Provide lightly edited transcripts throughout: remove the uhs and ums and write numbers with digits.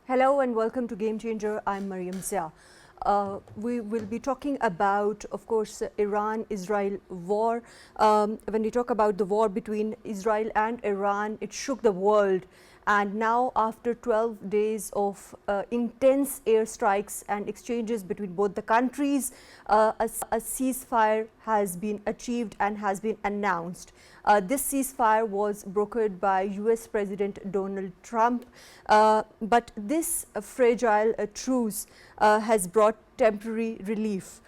Hello and welcome to Game Changer. I'm Maryam Zia. We will be talking about, of course, Iran-Israel war. When we talk about the war between Israel and Iran, it shook the world. And now, after 12 days of intense airstrikes and exchanges between both the countries, a ceasefire has been achieved and has been announced. This ceasefire was brokered by US President Donald Trump, but this fragile truce has brought temporary relief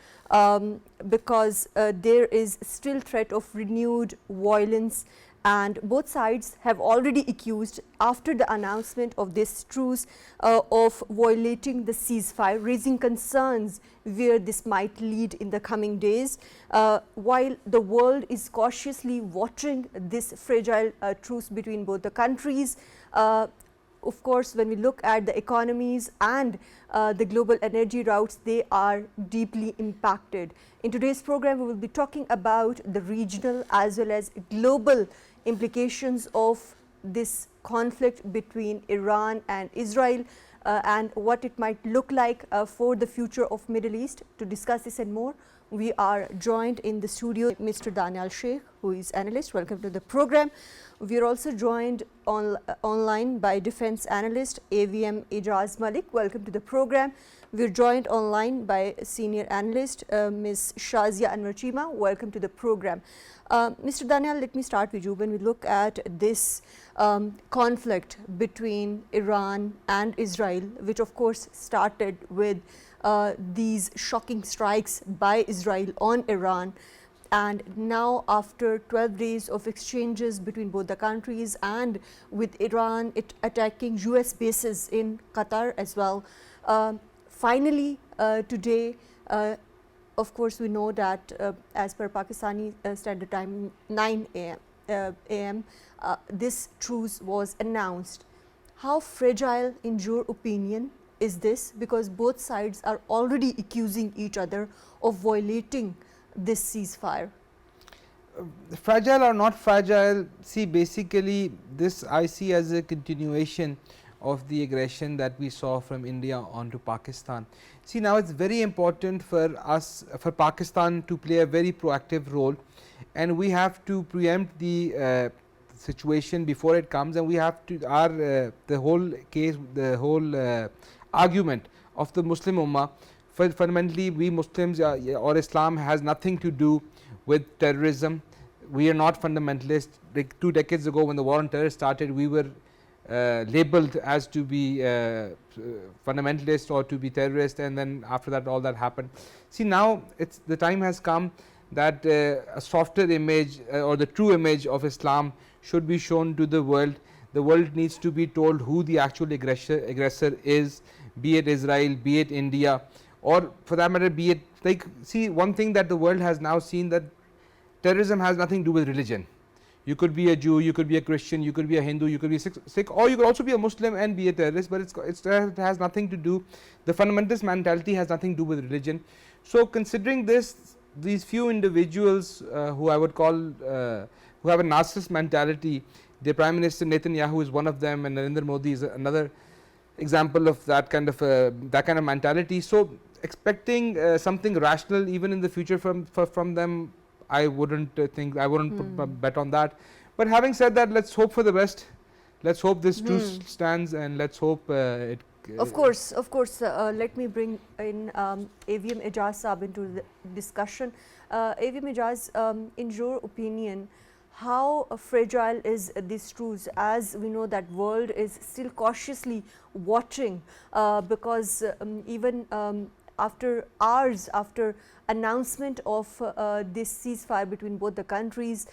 because there is still threat of renewed violence, and both sides have already accused, after the announcement of this truce, of violating the ceasefire, raising concerns where this might lead in the coming days. While the world is cautiously watching this fragile truce between both the countries, of course, when we look at the economies and the global energy routes, they are deeply impacted. In today's program, we will be talking about the regional as well as global implications of this conflict between Iran and Israel and what it might look like for the future of Middle East. To discuss this and more, we are joined in the studio Mr. Daniyal Sheikh, who is analyst. Welcome to the program. We are also joined online by defense analyst AVM Ijaz Malik. Welcome to the program. We are joined online by senior analyst Ms. Shazia Anwer Cheema. Welcome to the program. Mr. Daniyal, let me start with you. When we look at this conflict between Iran and Israel, which of course started with these shocking strikes by Israel on Iran, and now after 12 days of exchanges between both the countries and with Iran attacking US bases in Qatar as well, finally today, of course, we know that as per Pakistani Standard Time 9 a.m. This truce was announced. How fragile, in your opinion, is this? Because both sides are already accusing each other of violating this ceasefire. Fragile or not fragile, see, basically this I see as a continuation of the aggression that we saw from India onto Pakistan. See, now it's very important for us, for Pakistan to play a very proactive role, and we have to preempt the situation before it comes, and we have to the whole case, the whole argument of the Muslim Ummah. Fundamentally, we Muslims or Islam has nothing to do with terrorism. We are not fundamentalists. Like 2 decades ago, when the war on terror started, we were labeled as to be fundamentalist or to be terrorist, and then after that all that happened. See, now it's the time has come that a softer image or the true image of Islam should be shown to the world. The world needs to be told who the actual aggressor is, be it Israel, be it India, or for that matter, be it like, see, one thing that the world has now seen, that terrorism has nothing to do with religion. You could be a Jew, you could be a Christian, you could be a Hindu, you could be Sikh, or you could also be a Muslim and be a terrorist, but it has nothing to do, the fundamentalist mentality has nothing to do with religion. So considering this, these few individuals who I would call, who have a narcissist mentality, the Prime Minister Netanyahu is one of them, and Narendra Modi is another example of that kind of mentality. So expecting something rational even in the future from them, I wouldn't think, I wouldn't bet on that. But having said that, let's hope for the best. Let's hope this truce stands, and let's hope it. Of course. Let me bring in AVM Ijaz Saab into the discussion. AVM Ijaz, in your opinion, how fragile is this truce? As we know that world is still cautiously watching because even after hours after announcement of this ceasefire between both the countries,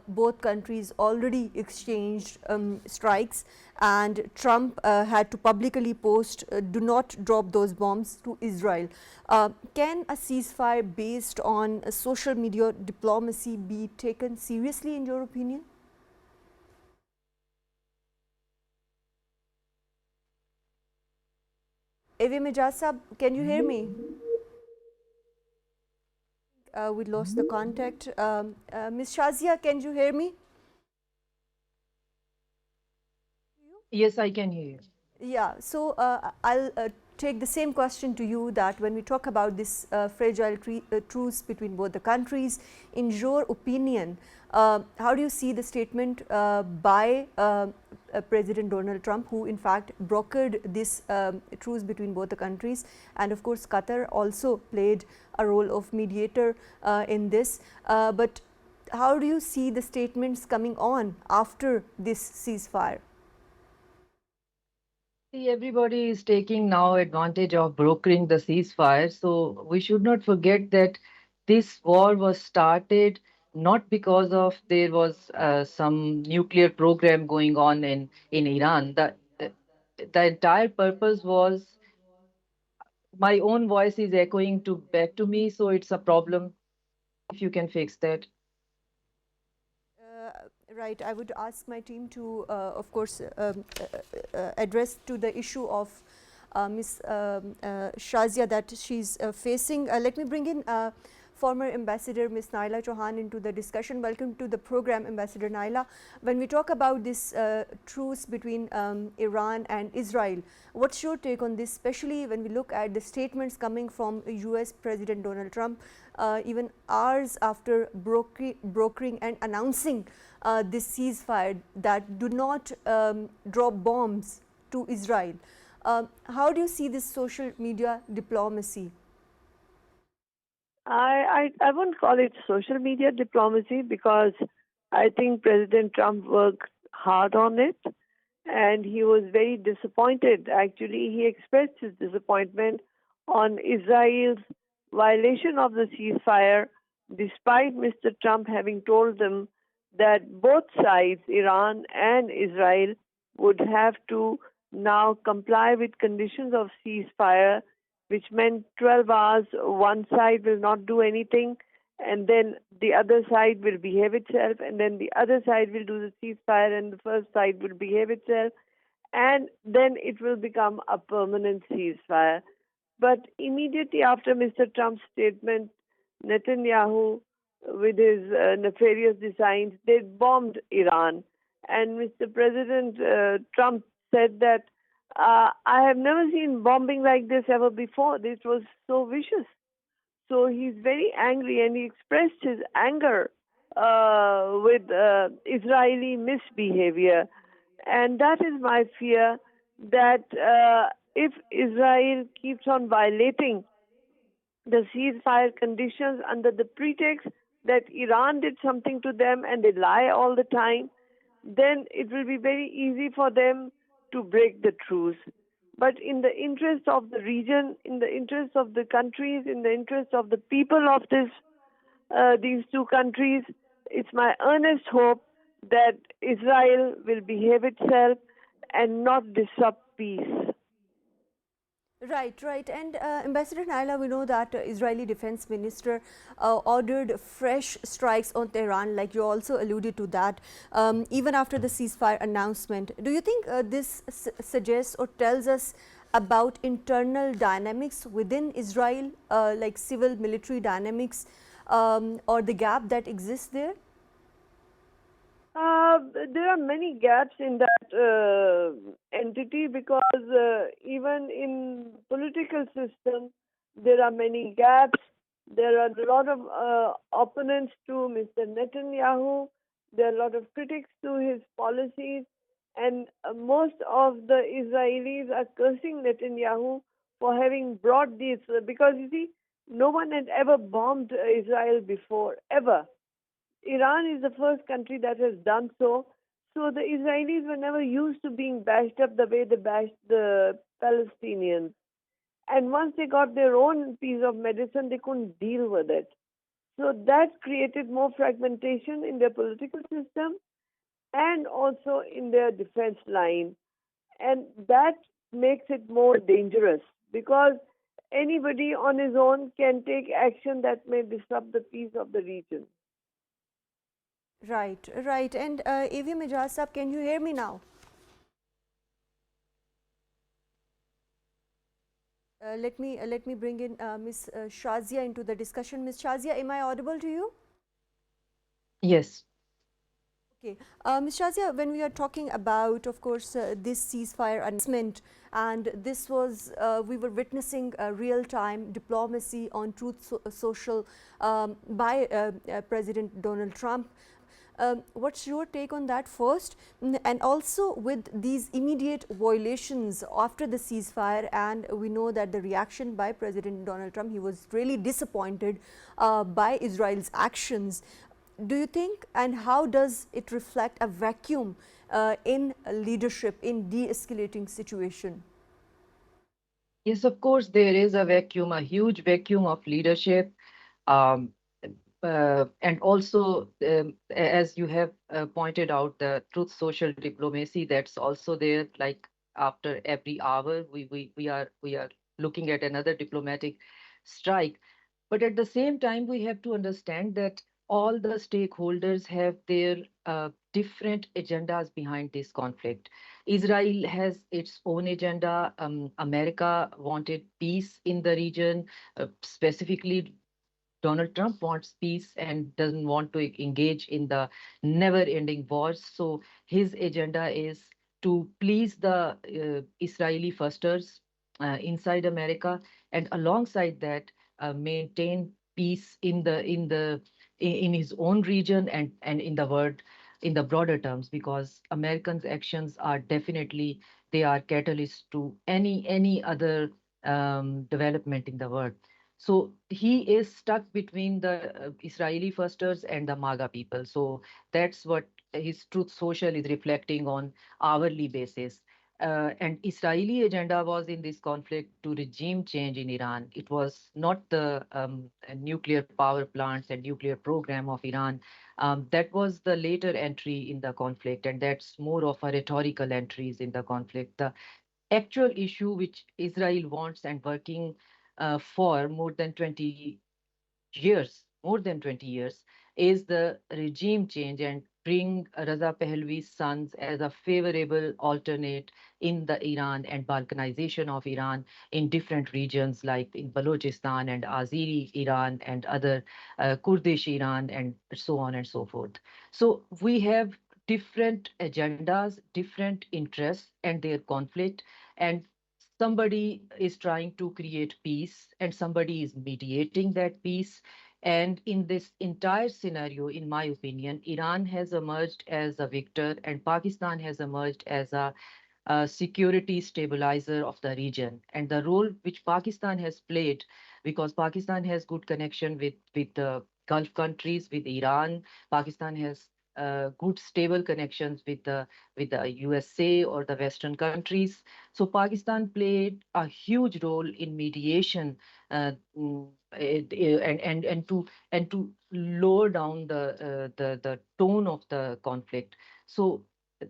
both countries already exchanged strikes, and Trump had to publicly post, do not drop those bombs to Israel. Can a ceasefire based on social media diplomacy be taken seriously, in your opinion? AVM Ijaz Saab, can you hear me? We lost the contact. Ms. Shazia, can you hear me? Yes, I can hear you. Yeah, so I'll take the same question to you, that when we talk about this fragile truce between both the countries, in your opinion, how do you see the statement by President Donald Trump, who in fact brokered this truce between both the countries, and of course Qatar also played a role of mediator in this, but how do you see the statements coming on after this ceasefire? See, everybody is taking now advantage of brokering the ceasefire. So we should not forget that this war was started not because of there was some nuclear program going on in Iran. The entire purpose was my own voice is echoing to back to me, so it's a problem. If you can fix that. Right, I would ask my team to, of course, address to the issue of Ms. Shazia that she's facing. Let me bring in former Ambassador Ms. Naela Chohan into the discussion. Welcome to the program, Ambassador Naela. When we talk about this truce between Iran and Israel, what's your take on this, especially when we look at the statements coming from US President Donald Trump, even hours after brokering and announcing this ceasefire that do not drop bombs to Israel? How do you see this social media diplomacy? I wouldn't call it social media diplomacy because I think President Trump worked hard on it and he was very disappointed. Actually, he expressed his disappointment on Israel's violation of the ceasefire, despite Mr. Trump having told them that both sides, Iran and Israel, would have to now comply with conditions of ceasefire, which meant 12 hours, one side will not do anything, and then the other side will behave itself, and then the other side will do the ceasefire, and the first side will behave itself, and then it will become a permanent ceasefire. But immediately after Mr. Trump's statement, Netanyahu, with his nefarious designs, they bombed Iran. And Mr. President Trump said that I have never seen bombing like this ever before. This was so vicious. So he's very angry and he expressed his anger with Israeli misbehavior. And that is my fear that if Israel keeps on violating the ceasefire conditions under the pretext that Iran did something to them and they lie all the time, then it will be very easy for them to break the truce. But in the interest of the region, in the interest of the countries, in the interest of the people of these two countries, it's my earnest hope that Israel will behave itself and not disrupt peace. Right, right. And Ambassador Naila, we know that Israeli Defense Minister ordered fresh strikes on Tehran, like you also alluded to that, even after the ceasefire announcement. Do you think this suggests or tells us about internal dynamics within Israel, like civil military dynamics, or the gap that exists there? There are many gaps in that entity because even in political system there are many gaps. There are a lot of opponents to Mr. Netanyahu. There are a lot of critics to his policies, and most of the Israelis are cursing Netanyahu for having brought this because you see, no one had ever bombed Israel before, ever. Iran is the first country that has done so. So the Israelis were never used to being bashed up the way they bashed the Palestinians. And once they got their own piece of medicine, they couldn't deal with it. So that created more fragmentation in their political system and also in their defense line. And that makes it more dangerous because anybody on his own can take action that may disrupt the peace of the region. Right, right. And AVM Ijaz sir, can you hear me now? Let me bring in Ms. Shazia into the discussion. Ms. Shazia, am I audible to you? Yes. Okay, Ms. Shazia, when we are talking about, of course, this ceasefire announcement, and this was, we were witnessing real-time diplomacy on Social by President Donald Trump. What's your take on that first? And also with these immediate violations after the ceasefire, and we know that the reaction by President Donald Trump, he was really disappointed by Israel's actions. Do you think, and how does it reflect a vacuum in leadership in de-escalating situation? Yes, of course, there is a vacuum, a huge vacuum of leadership. Um, and also, as you have pointed out, the truth social diplomacy that's also there. Like after every hour, we are looking at another diplomatic strike. But at the same time, we have to understand that all the stakeholders have their different agendas behind this conflict. Israel has its own agenda. America wanted peace in the region, specifically Donald Trump wants peace and doesn't want to engage in the never ending wars. So his agenda is to please the Israeli firsters inside America, and alongside that, maintain peace in his own region and in the world in the broader terms, because Americans' actions are definitely, they are catalysts to any other development in the world. So he is stuck between the Israeli firsters and the MAGA people. So that's what his Truth Social is reflecting on hourly basis. And Israeli agenda was in this conflict to regime change in Iran. It was not the nuclear power plants and nuclear program of Iran. That was the later entry in the conflict, and that's more of a rhetorical entries in the conflict. The actual issue which Israel wants and working for more than 20 years, is the regime change and bring Raza Pahlavi's sons as a favorable alternate in the Iran and balkanization of Iran in different regions like in Balochistan and Azeri Iran and other Kurdish Iran and so on and so forth. So we have different agendas, different interests and their conflict, and somebody is trying to create peace and somebody is mediating that peace. And in this entire scenario, in my opinion, Iran has emerged as a victor and Pakistan has emerged as a security stabilizer of the region. And the role which Pakistan has played, because Pakistan has good connection with the Gulf countries, with Iran. Pakistan has good stable connections with the USA or the Western countries. So Pakistan played a huge role in mediation, and to lower down the tone of the conflict. So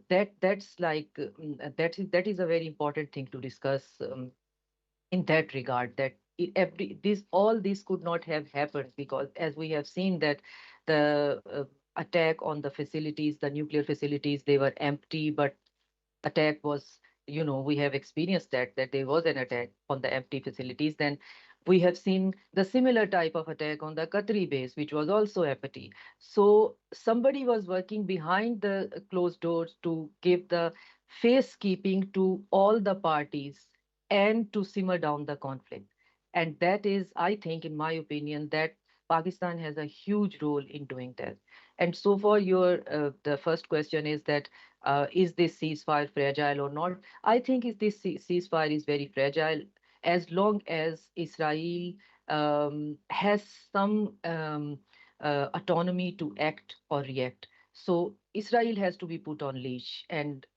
that's like that is a very important thing to discuss in that regard, that every this all this could not have happened, because as we have seen that the attack on the facilities, the nuclear facilities, they were empty, but attack was, we have experienced that there was an attack on the empty facilities. Then we have seen the similar type of attack on the Qatari base, which was also empty. So somebody was working behind the closed doors to give the face keeping to all the parties and to simmer down the conflict. And that is, I think, in my opinion, that Pakistan has a huge role in doing that. And so far, your the first question is that is this ceasefire fragile or not? I think this ceasefire is very fragile as long as Israel has some autonomy to act or react. So Israel has to be put on leash, and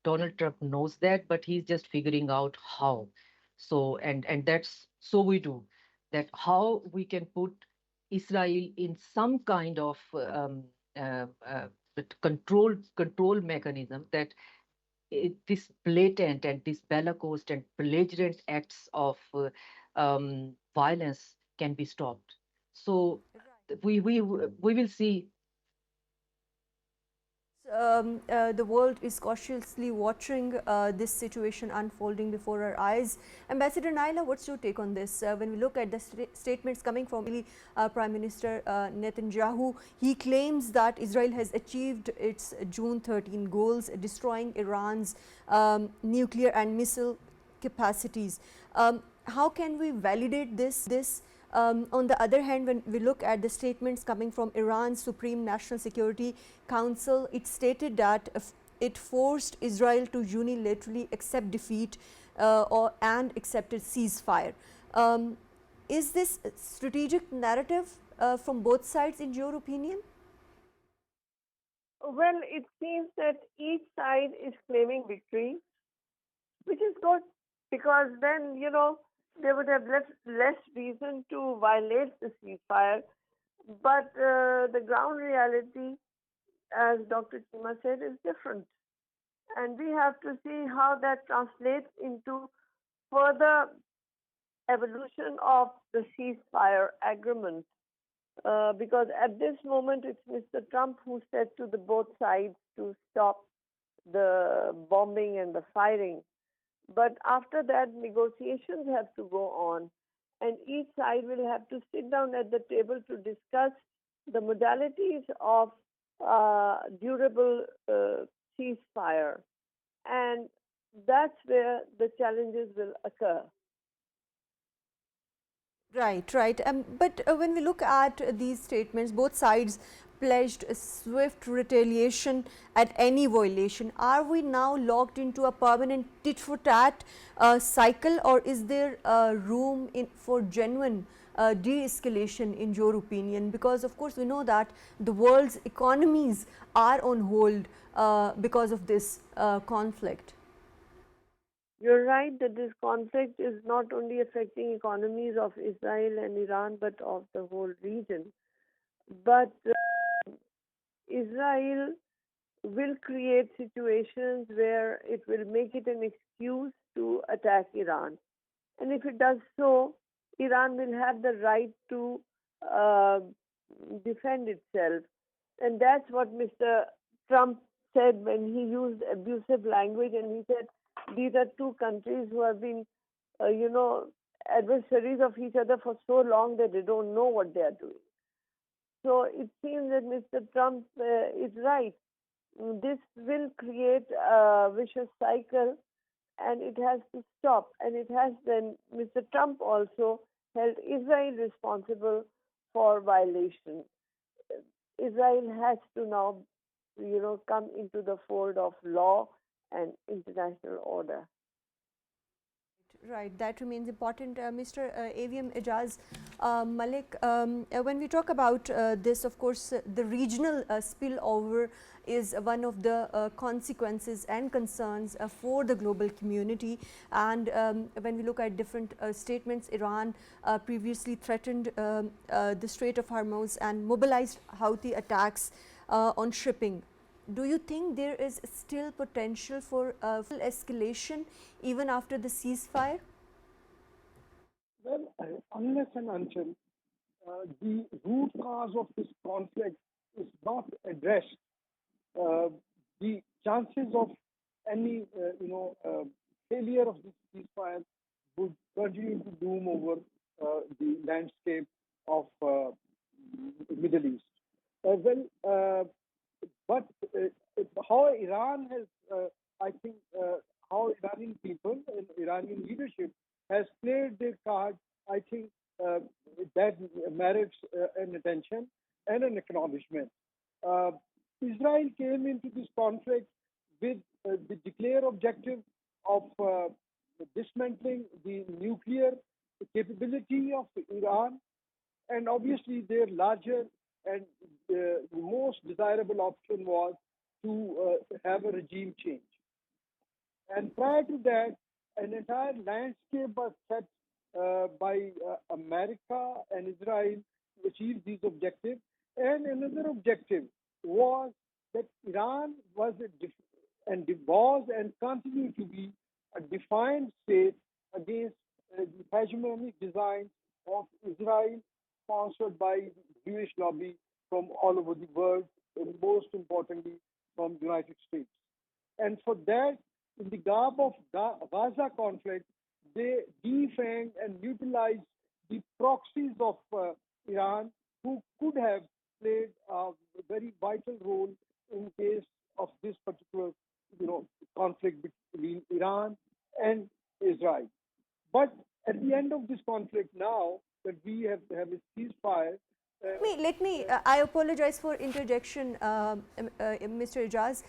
Donald Trump knows that, but he's just figuring out how. So and that's so we do that, how we can put Israel in some kind of control mechanism, that this blatant and this bellicose and belligerent acts of violence can be stopped. So we will see. the world is cautiously watching this situation unfolding before our eyes. Ambassador Naela, what's your take on this? When we look at the statements coming from Prime Minister Netanyahu, he claims that Israel has achieved its June 13 goals, destroying Iran's nuclear and missile capacities. How can we validate this? On the other hand, when we look at the statements coming from Iran's Supreme National Security Council, it stated that it forced Israel to unilaterally accept defeat and accepted ceasefire. Is this a strategic narrative from both sides, in your opinion? Well, it seems that each side is claiming victory, which is good because then, they would have less reason to violate the ceasefire. But the ground reality, as Dr. Cheema said, is different. And we have to see how that translates into further evolution of the ceasefire agreement. Because at this moment, it's Mr. Trump who said to the both sides to stop the bombing and the firing. But after that, negotiations have to go on, and each side will have to sit down at the table to discuss the modalities of durable ceasefire. And that's where the challenges will occur. Right, right. But when we look at these statements, both sides pledged a swift retaliation at any violation. Are we now locked into a permanent tit for tat cycle, or is there room for genuine de escalation, in your opinion? Because, of course, we know that the world's economies are on hold because of this conflict. You're right that this conflict is not only affecting economies of Israel and Iran, but of the whole region. But Israel will create situations where it will make it an excuse to attack Iran. And if it does so, Iran will have the right to uh, defend itself. And that's what Mr. Trump said when he used abusive language, and he said these are two countries who have been, adversaries of each other for so long that they don't know what they are doing. So it seems that Mr. Trump is right. This will create a vicious cycle, and it has to stop. And it has then, Mr. Trump also held Israel responsible for violation. Israel has to now, come into the fold of law and international order. Right, that remains important. Mr. AVM Ijaz, Malik, when we talk about this, of course, the regional spillover is one of the consequences and concerns for the global community. And when we look at different statements, Iran previously threatened the Strait of Hormuz and mobilized Houthi attacks on shipping. Do you think there is still potential for full escalation even after the ceasefire? Well, unless and until the root cause of this conflict is not addressed, the chances of any, failure of this ceasefire would continue to loom over the landscape of the Middle East. But how Iran has, I think, how Iranian people and Iranian leadership has played their card, I think that merits an attention and an acknowledgement. Israel came into this conflict with the declared objective of dismantling the nuclear capability of Iran, and obviously their larger and the most desirable option was to have a regime change. And prior to that, an entire landscape was set by America and Israel to achieve these objectives. And another objective was that Iran was and continued to be a defiant state against the hegemonic design of Israel, sponsored by the Jewish lobby from all over the world, and most importantly, from United States. And for that, in the garb of Gaza conflict, they defanged and utilized the proxies of Iran, who could have played a very vital role in case of this particular, conflict between Iran and Israel. But at the end of this conflict, now that we have a ceasefire, I apologize for interjection, Mr. Ijaz.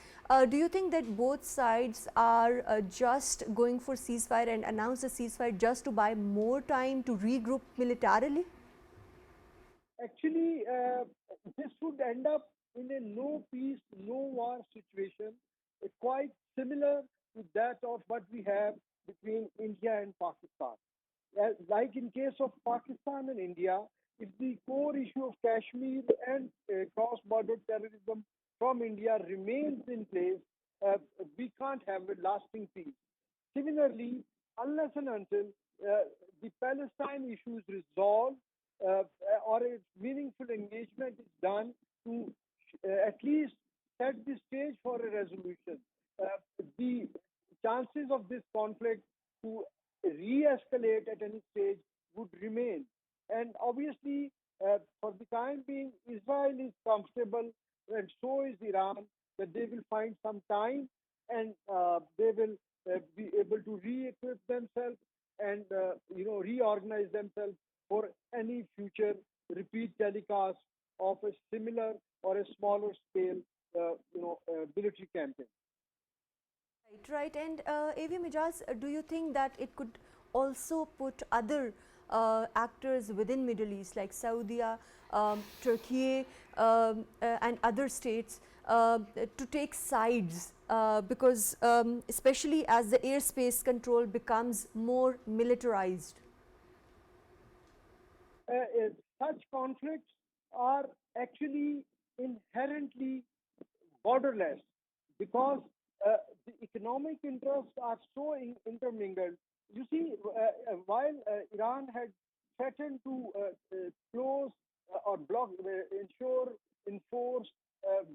Do you think that both sides are just going for ceasefire and announce a ceasefire just to buy more time to regroup militarily? actually, this would end up in a no peace, no war situation, quite similar to that of what we have between India and Pakistan. Like in case of Pakistan and India, if the core issue of Kashmir and cross-border terrorism from India remains in place, we can't have a lasting peace. Similarly, unless and until the Palestine issue is resolved uh, or a meaningful engagement is done to at least set the stage for a resolution, the chances of this conflict to re-escalate at any stage would remain. And obviously, for the time being, Israel is comfortable, and so is Iran, that they will find some time and they will be able to re-equip themselves and reorganize themselves for any future repeat telecast of a similar or a smaller scale, military campaign. Right. And AVM Ijaz, do you think that it could also put other actors within Middle East like Saudi, Turkey, and other states to take sides because especially as the airspace control becomes more militarized? Such conflicts are actually inherently borderless because the economic interests are so intermingled. You see, while Iran had threatened to close or block, enforce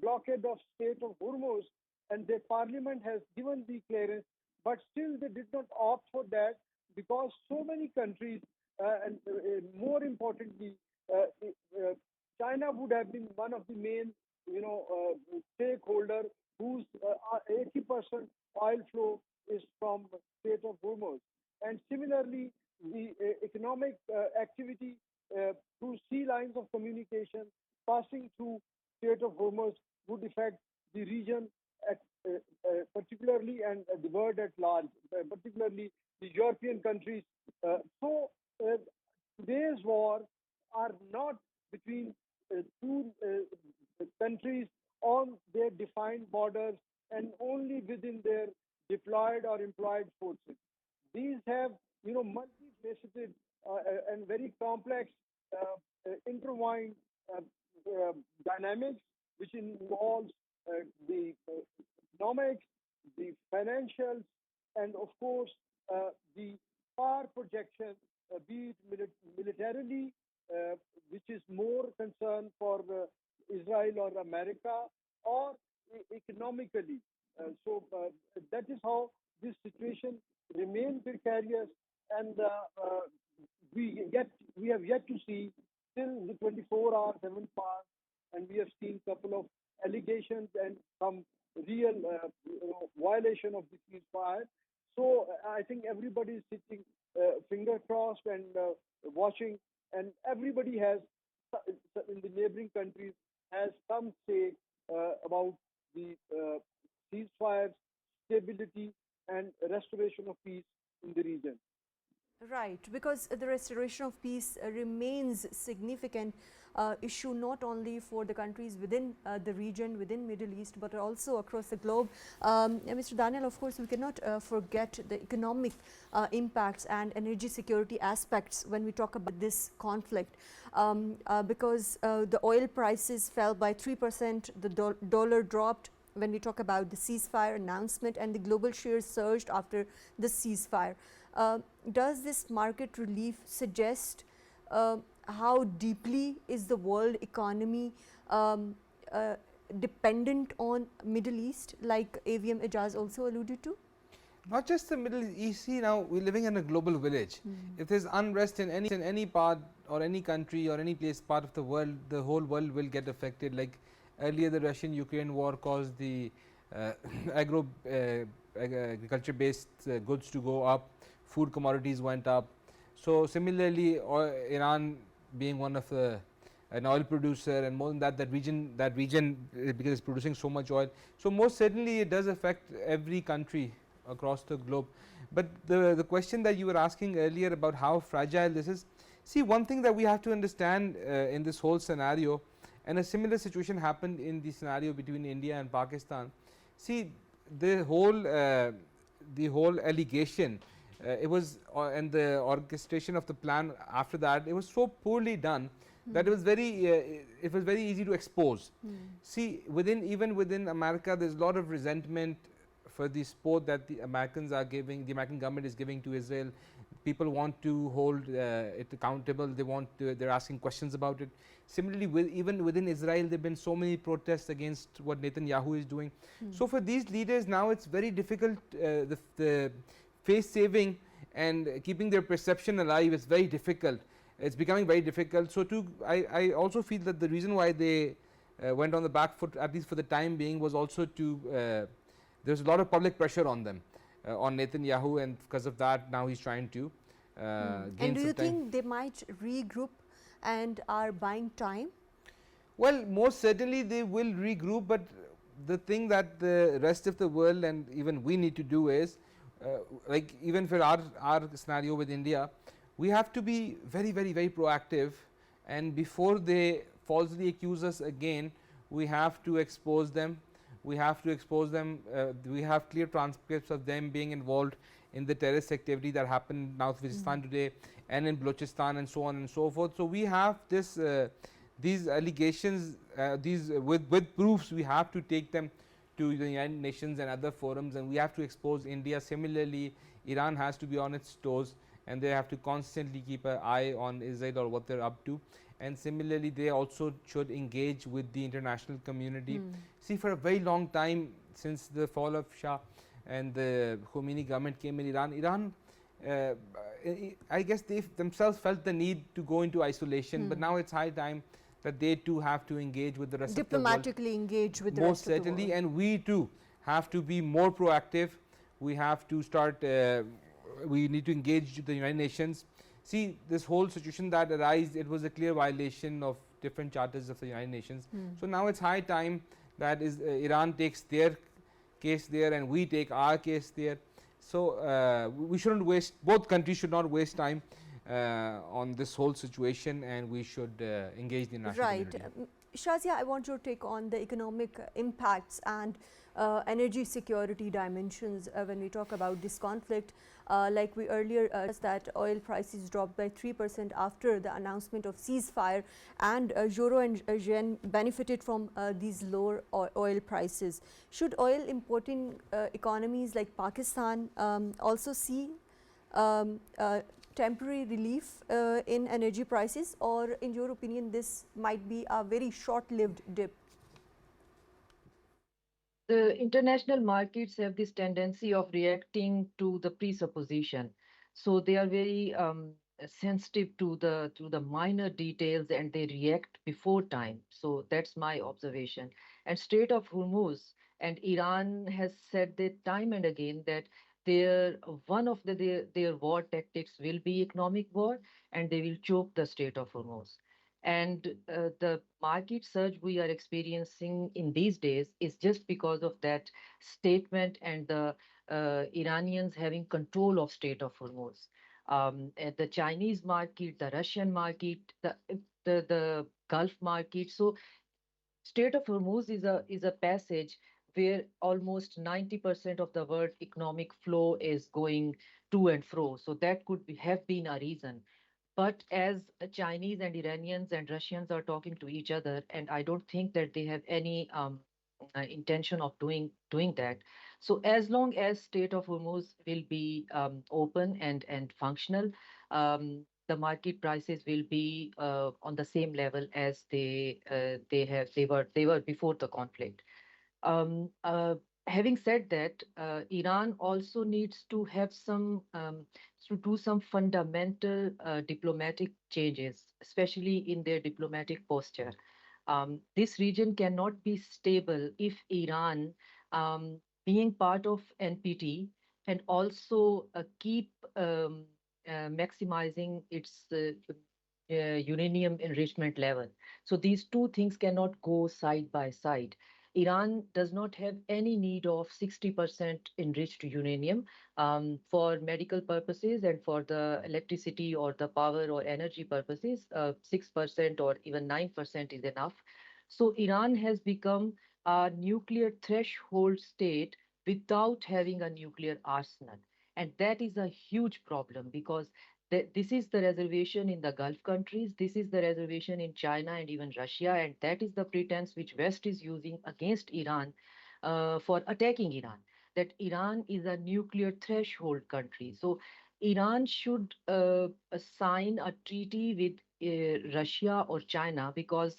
blockade of Strait of Hormuz, and the parliament has given the clearance, but still they did not opt for that because so many countries, and more importantly, uh, uh, China would have been one of the main, stakeholder whose 80% oil flow is from Strait of Hormuz. And similarly, the economic activity through sea lines of communication passing through Strait of Hormuz would affect the region particularly, and the world at large, particularly the European countries. So today's war are not between two countries on their defined borders and only within their deployed or employed forces. These have, multifaceted and very complex, intertwined dynamics, which involves the economics, the financials, and of course the power projection, be it militarily, which is more concern for Israel or America, or economically. So that is how this situation remains precarious, and we have yet to see till the 24 hours haven't passed, and we have seen a couple of allegations and some real violation of the ceasefire. So I think everybody is sitting finger crossed and watching, and everybody has in the neighboring countries has some say about the ceasefire, stability, and restoration of peace in the region. Right, because the restoration of peace remains significant issue not only for the countries within the region, within Middle East, but also across the globe. Mr. Daniyal, of course, we cannot forget the economic impacts and energy security aspects when we talk about this conflict, because the oil prices fell by 3%, the dollar dropped when we talk about the ceasefire announcement, and the global shares surged after the ceasefire. Does this market relief suggest how deeply is the world economy dependent on Middle East, like AVM Ijaz also alluded to? Not just the Middle East. You see, now we're living in a global village. If there's unrest in any part or any country or any place, part of the world, the whole world will get affected. Like earlier, the Russian-Ukraine war caused the uh, agriculture-based goods to go up. Food commodities went up. So similarly, Iran being one of the an oil producer, and more than that, that region because it's producing so much oil. So most certainly, it does affect every country across the globe. But the question that you were asking earlier about how fragile this is, see, one thing that we have to understand in this whole scenario, and a similar situation happened in the scenario between India and Pakistan. See, the whole allegation, it was and the orchestration of the plan after that, it was so poorly done that it was very easy to expose. See, even within America, there's a lot of resentment for the support that the Americans are giving, the American government is giving to Israel. People want to hold it accountable. They're asking questions about it. Similarly, even within Israel, there've been so many protests against what Netanyahu is doing. So for these leaders now, it's very difficult. The face saving and keeping their perception alive is very difficult. It's becoming very difficult. So I also feel that the reason why they went on the back foot, at least for the time being, was also to there's a lot of public pressure on them, on Netanyahu, and because of that, now he's trying to gain And do some you time. think they might regroup and are buying time? Well, most certainly they will regroup, but the thing that the rest of the world and even we need to do is, like even for our scenario with India, we have to be very proactive, and before they falsely accuse us again, we have to expose them. We have clear transcripts of them being involved in the terrorist activity that happened in North Waziristan today and in Balochistan and so on and so forth. So we have these allegations, with proofs. We have to take them to the United Nations and other forums, and we have to expose India. Similarly, Iran has to be on its toes, and they have to constantly keep an eye on Israel or what they're up to. And similarly, they also should engage with the international community. See, for a very long time, since the fall of Shah and the Khomeini government came in Iran, I guess they themselves felt the need to go into isolation, but now it's high time that they too have to engage with the rest of the world. Diplomatically engage with the Most rest of the certainly, world. and we too have to be more proactive. We have to start, we need to engage with the United Nations. See, this whole situation that arose, it was a clear violation of different charters of the United Nations. So now it's high time that Iran takes their case there and we take our case there. So we shouldn't waste, both countries should not waste time on this whole situation, and we should engage the international Right. community. Shazia, I want your take on the economic impacts and energy security dimensions when we talk about this conflict. Like we earlier discussed, that oil prices dropped by 3% after the announcement of ceasefire, and euro and yen benefited from these lower oil prices. Should oil importing economies like Pakistan also see temporary relief in energy prices, or in your opinion this might be a very short-lived dip? The international markets have this tendency of reacting to the presupposition. So they are very sensitive to the minor details, and they react before time. So that's my observation. And Strait of Hormuz and Iran has said that time and again that one of their war tactics will be economic war, and they will choke the Strait of Hormuz. And the market surge we are experiencing in these days is just because of that statement and the Iranians having control of Strait of Hormuz. At the Chinese market, the Russian market, the Gulf market. So Strait of Hormuz is a passage where almost 90% of the world economic flow is going to and fro. So that could have been a reason. But as the Chinese and Iranians and Russians are talking to each other, and I don't think that they have any intention of doing that. So as long as Strait of Hormuz will be open and functional, the market prices will be on the same level as they were before the conflict. Um, uh, Having said that, Iran also needs to have to do some fundamental diplomatic changes, especially in their diplomatic posture. This region cannot be stable if Iran, being part of NPT, and also keep maximizing its uranium enrichment level. So these two things cannot go side by side. Iran does not have any need of 60% enriched uranium for medical purposes, and for the electricity or the power or energy purposes, 6% or even 9% is enough. So Iran has become a nuclear threshold state without having a nuclear arsenal. And that is a huge problem, because this is the reservation in the Gulf countries, this is the reservation in China and even Russia, and that is the pretense which West is using against Iran for attacking Iran. That Iran is a nuclear threshold country. So Iran should sign a treaty with Russia or China, because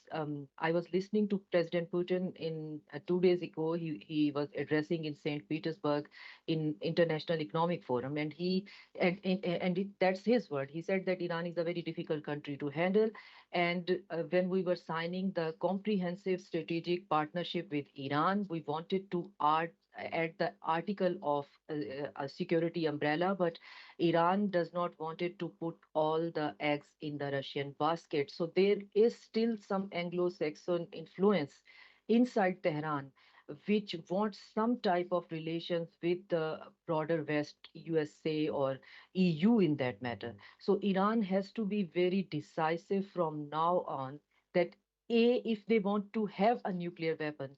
I was listening to President Putin in 2 days ago. He was addressing in St. Petersburg in International Economic Forum, and that's his word. He said that Iran is a very difficult country to handle, and when we were signing the comprehensive strategic partnership with Iran, we wanted to add the article of a security umbrella, but Iran does not wanted to put all the eggs in the Russian basket. So there is still some Anglo-Saxon influence inside Tehran, which wants some type of relations with the broader West, USA or EU in that matter. So Iran has to be very decisive from now on that if they want to have a nuclear weapon,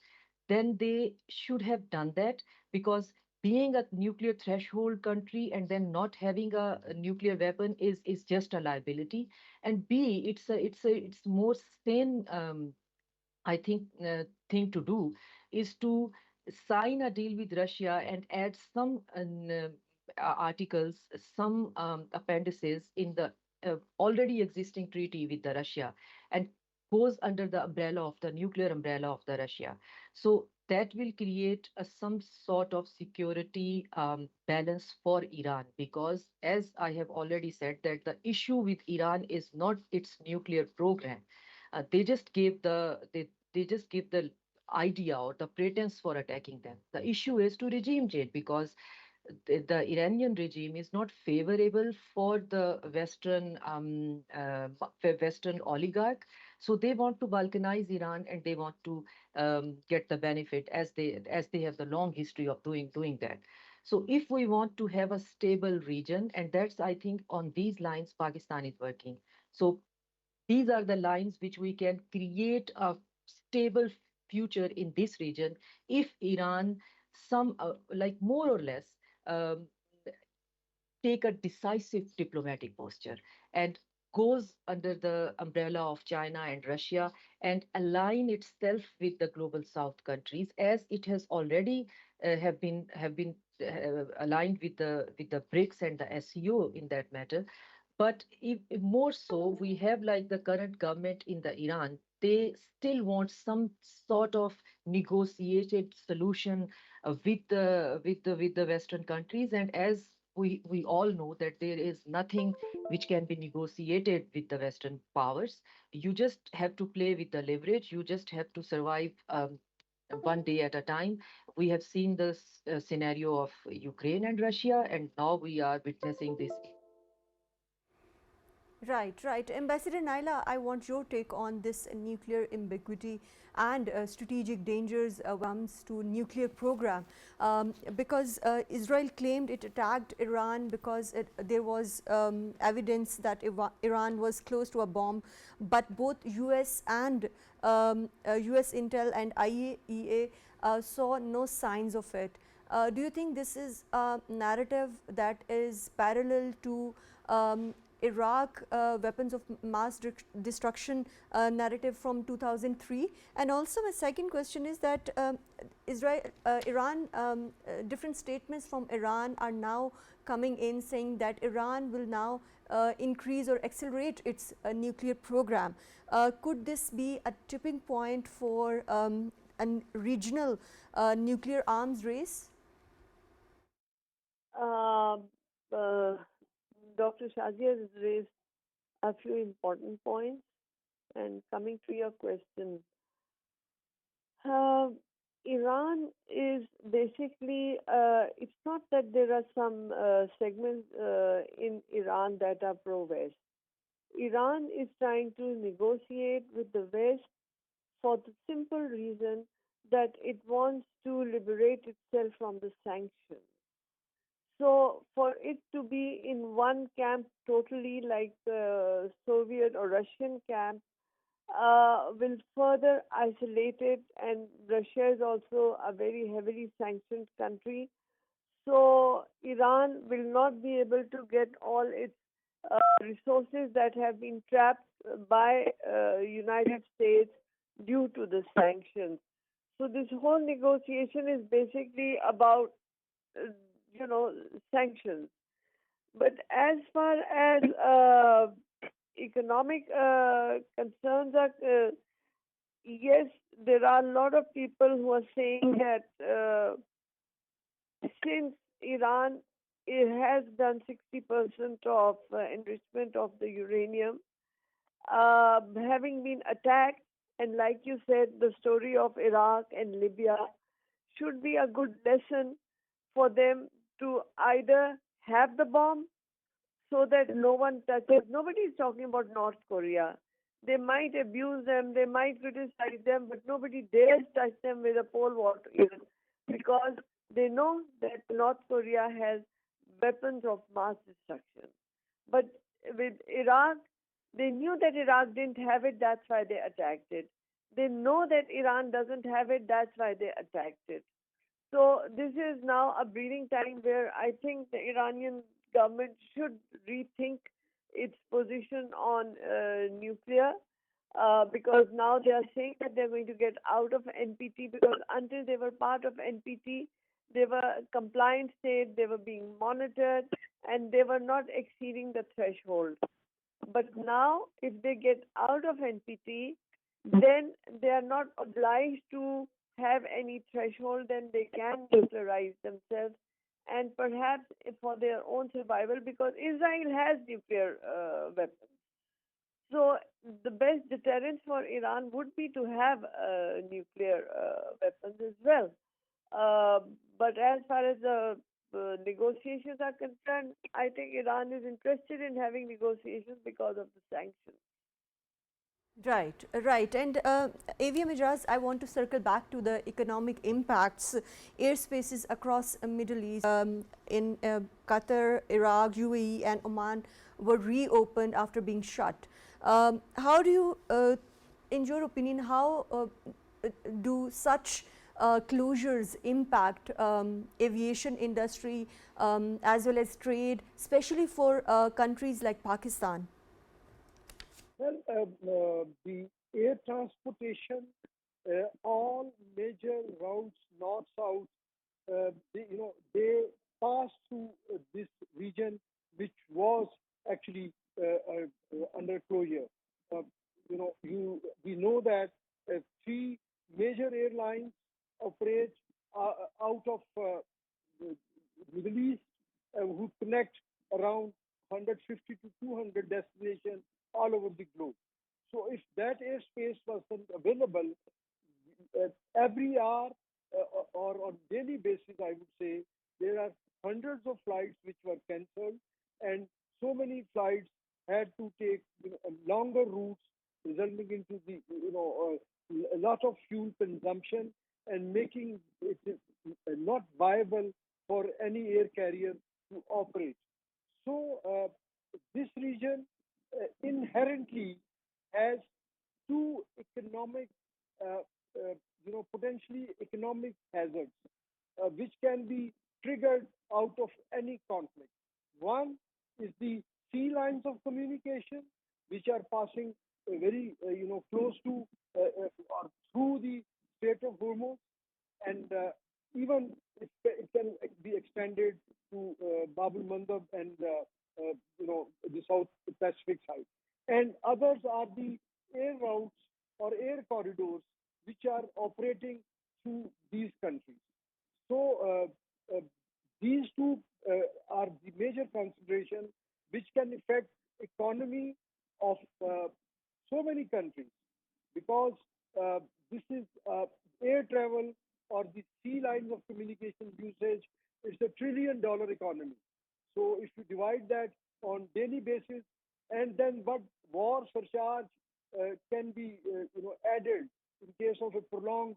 then they should have done that, because being a nuclear threshold country and then not having a nuclear weapon is just a liability. And B, it's more sane I think thing to do is to sign a deal with Russia and add some articles, some appendices in the already existing treaty with the Russia, and goes under the umbrella of the nuclear umbrella of the Russia. So that will create some sort of security balance for Iran, because as I have already said, that the issue with Iran is not its nuclear program. They just give the idea or the pretense for attacking them. The issue is to regime change, because the Iranian regime is not favorable for the Western oligarch. So they want to balkanize Iran, and they want to get the benefit, as they have the long history of doing that. So if we want to have a stable region, and that's, I think, on these lines Pakistan is working. So these are the lines which we can create a stable future in this region if Iran, like more or less, um, take a decisive diplomatic posture and goes under the umbrella of China and Russia and align itself with the global South countries, as it has already have been aligned with the BRICS and the SEO in that matter. But if more so, we have like the current government in the Iran, they still want some sort of negotiated solution with the Western countries. And as we all know that there is nothing which can be negotiated with the Western powers. You just have to play with the leverage. You just have to survive one day at a time. We have seen this scenario of Ukraine and Russia, and now we are witnessing this. Right, right. Ambassador Naela, I want your take on this nuclear ambiguity and strategic dangers when it comes to nuclear program. Because Israel claimed it attacked Iran because there was evidence that Iran was close to a bomb, but both US and US Intel and IAEA saw no signs of it. Do you think this is a narrative that is parallel to Iraq weapons of mass destruction narrative from 2003? And also my second question is that Iran, different statements from Iran are now coming in saying that Iran will now increase or accelerate its nuclear program. Could this be a tipping point for a regional nuclear arms race? Dr. Shazia has raised a few important points. And coming to your question, Iran is basically, it's not that there are some segments in Iran that are pro-West. Iran is trying to negotiate with the West for the simple reason that it wants to liberate itself from the sanctions. So for it to be in one camp totally like the Soviet or Russian camp will further isolate it, and Russia is also a very heavily sanctioned country. So Iran will not be able to get all its resources that have been trapped by United States due to the sanctions. So this whole negotiation is basically about uh, sanctions. But as far as economic concerns are, yes, there are a lot of people who are saying that since Iran it has done 60% of enrichment of the uranium, having been attacked, and like you said, the story of Iraq and Libya should be a good lesson for them to either have the bomb so that no one touches. Nobody is talking about North Korea. They might abuse them, they might criticize them, but nobody dares touch them with a pole vault even, because they know that North Korea has weapons of mass destruction. But with Iraq, they knew that Iraq didn't have it, that's why they attacked it. They know that Iran doesn't have it, that's why they attacked it. So this is now a breathing time where I think the Iranian government should rethink its position on nuclear, because now they are saying that they're going to get out of NPT, because until they were part of NPT, they were a compliant state, they were being monitored, and they were not exceeding the threshold. But now, if they get out of NPT, then they are not obliged to have any threshold, then they can nuclearize themselves, and perhaps for their own survival, because Israel has nuclear weapons. So the best deterrent for Iran would be to have nuclear weapons as well. But as far as the negotiations are concerned, I think Iran is interested in having negotiations because of the sanctions. Right, right. And AVM Ijaz, I want to circle back to the economic impacts. Airspaces across the Middle East, in Qatar, Iraq, UAE, and Oman were reopened after being shut. How do you, in your opinion, how do such closures impact aviation industry as well as trade, especially for countries like Pakistan? Well, the air transportation, all major routes, north, south, they pass through this region, which was actually under closure. We know that three major airlines operate out of the Middle East, who connect around 150 to 200 destinations all over the globe. So if that airspace wasn't available, every hour or on daily basis, I would say, there are hundreds of flights which were cancelled, and so many flights had to take longer routes, resulting into the a lot of fuel consumption and making it not viable for any air carrier to operate. So this region inherently has two economic, potentially economic hazards, which can be triggered out of any conflict. One is the sea lines of communication which are passing very close to or through the Strait of Hormuz, and even it can be extended to Bab el Mandab and the South Pacific side. And others are the air routes or air corridors which are operating through these countries. So these two are the major consideration which can affect economy of so many countries, because this is air travel or the sea lines of communication usage. It's a $1 trillion economy. So if you divide that on daily basis, and then what war surcharge can be added in case of a prolonged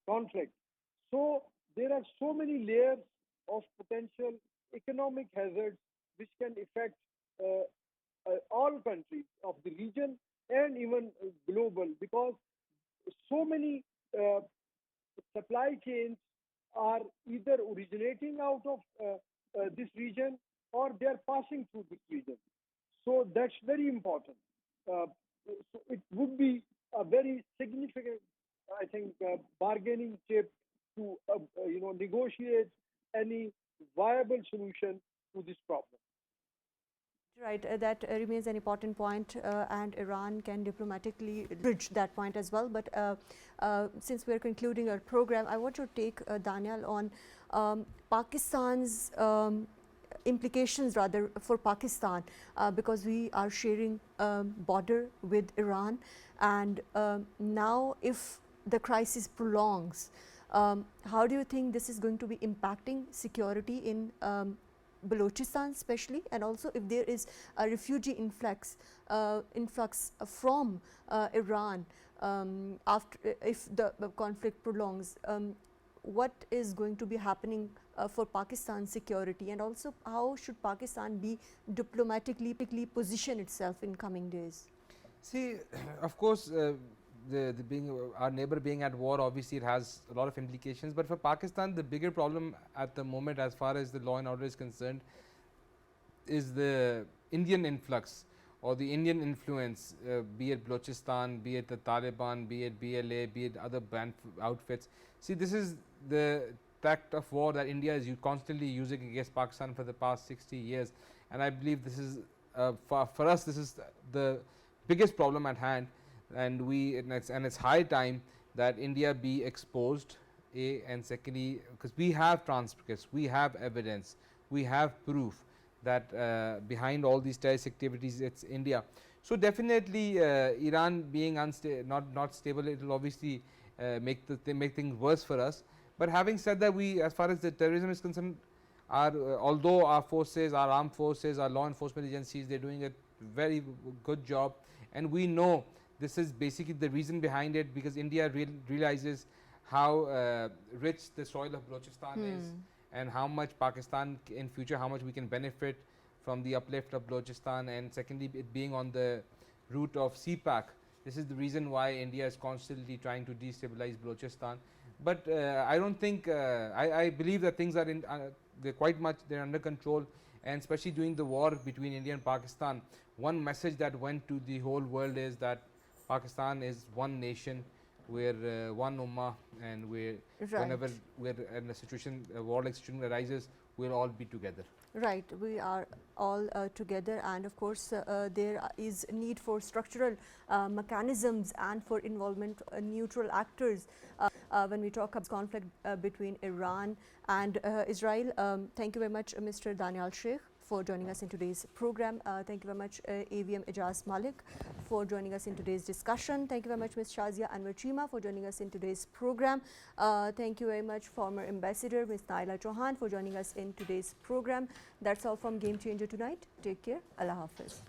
conflict. So there are so many layers of potential economic hazards which can affect all countries of the region and even global, because so many supply chains are either originating out of this region or they are passing through this region. So that's very important. So it would be a very significant, I think, bargaining chip to negotiate any viable solution to this problem. Right, that remains an important point, and Iran can diplomatically bridge that point as well. But since we are concluding our program, I want to take Daniyal on Pakistan's implications rather for Pakistan, because we are sharing border with Iran, and now if the crisis prolongs, how do you think this is going to be impacting security in Balochistan especially, and also if there is a refugee influx from Iran after if the conflict prolongs, what is going to be happening for Pakistan's security, and also how should Pakistan be diplomatically position itself in coming days? See, of course, our neighbor being at war, obviously it has a lot of implications. But for Pakistan, the bigger problem at the moment, as far as the law and order is concerned, is the Indian influx or the Indian influence, be it Balochistan, be it the Taliban, be it BLA, be it other banned outfits. See, this is the tact of war that India is constantly using against Pakistan for the past 60 years, and I believe this is for us this is the biggest problem at hand, and it's high time that India be exposed, and secondly, because we have transcripts, we have evidence, we have proof that behind all these terrorist activities it's India. So definitely Iran being not stable, it will obviously make things worse for us. But having said that, we, as far as the terrorism is concerned, although our forces, our armed forces, our law enforcement agencies, they're doing a very good job, and we know this is basically the reason behind it, because India realizes how rich the soil of Balochistan is, and how much Pakistan in future, how much we can benefit from the uplift of Balochistan, and secondly, it being on the route of CPAC. This is the reason why India is constantly trying to destabilize Balochistan. But I don't think, I believe that things are they're under control, and especially during the war between India and Pakistan, one message that went to the whole world is that Pakistan is one nation, we're one ummah, and whenever we're in a situation, a war-like situation arises, we'll all be together. Right, we are all together, and of course there is need for structural mechanisms and for involvement neutral actors when we talk about conflict between Iran and Israel. Thank you very much, Mr. Daniyal Sheikh, for joining us in today's program. Thank you very much, AVM Ijaz Malik, for joining us in today's discussion. Thank you very much, Ms. Shazia Anwer Cheema, for joining us in today's program. Thank you very much, former Ambassador Ms. Naela Chohan, for joining us in today's program. That's all from Game Changer tonight. Take care. Allah Hafiz.